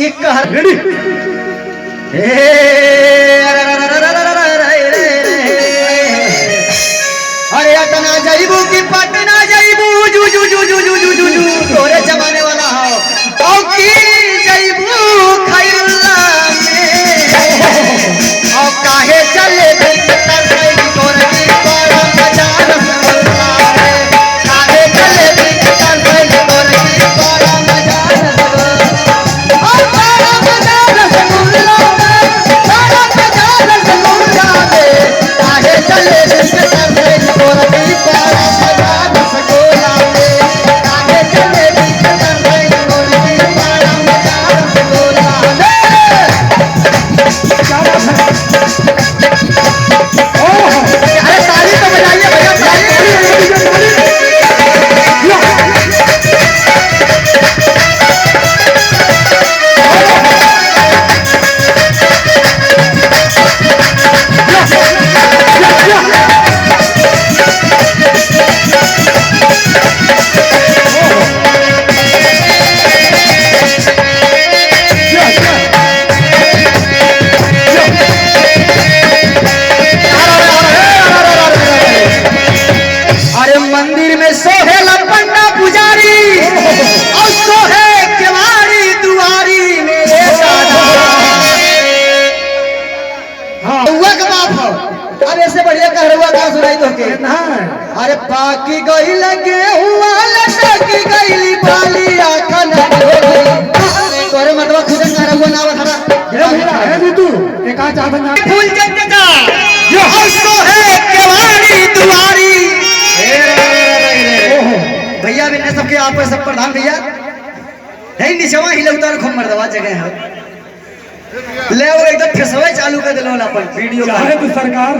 की कहर अरे अटना जाइबू की पटना जाइबू जू जू जू जू जू जू जू जू तोरे जमाने वाला हो औ की जाइबू खैरुल्लाह में औ काहे चले भीतर से तोरे की बड़ा मजा रसगुल्ला रे काहे चले भीतर से तोरे की बड़ा मजा रसगुल्ला औ बड़ा मजा रसगुल्ला बड़ा मजा रसगुल्ला रे काहे चले भीतर से तोरे की बड़ा मजा रसगुल्ला रे काहे चले भीतर से तोरे की बड़ा मजा रसगुल्ला रे अरे ताली तो बजाइए भैया अरे मंदिर में सोहे लपन्ना पुजारी और सोहे केवाड़ी दुआरी मेरे दादा हुआ का बाप हो अब ऐसे बढ़िया कहरुआ का सुनाई तो के अरे पाकी गई लगे हुआ लटकी गईली बाली आखन तोरे मतवा खुद कहरुआ ना बता है भी तू एक आ चाहता ना फूल जगदा जो और सोहे केवाड़ी दुआरी भैया बिन्ने सबके आप पर सब प्रधान भैया है निचवा ही लगता है खूब मर्दवा जगह है ले वो एकदम फेसवा चालू कर दिलो अपन वीडियो चाहे तो सरकार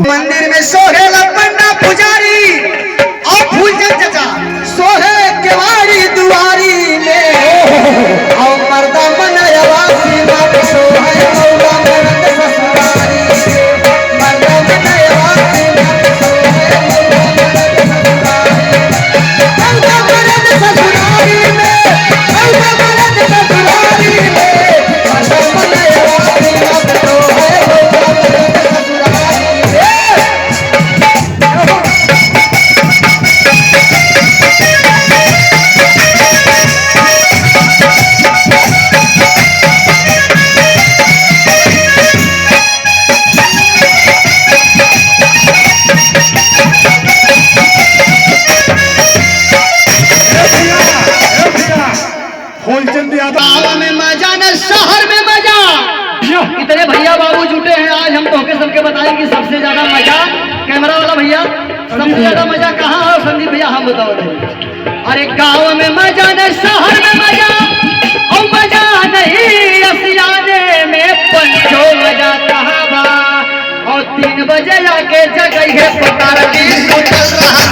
मंदिर में सोहे लपन्ना पुजारी और फूल चाचा सोहे केवाड़ी दुआरी में और मर्दा मनयवा सीमा पे सोहे मौला मर्द ससुरारी मर्दा मनयवा सीमा पे सोहे मौला मर्द ससुरारी में मौला मर्द ससुरारी में मर्दा मनयवा सीमा पे सोहे मौला मर्द ससुरारी में होलचंद यादव गाँव में मजा न शहर में मजा इतने भैया बाबू जुटे हैं आज हम तो सबके बताएंगे सबसे ज्यादा मजा कैमरा वाला भैया सबसे ज्यादा मजा कहाँ है संदीप भैया हम बताओ अरे गाँव में मजा न शहर में मजा और मजा नहीं असियाने में पंचो मजा कहाँ बा और 3 बजे आके जगह है पुकार की सुतल रहा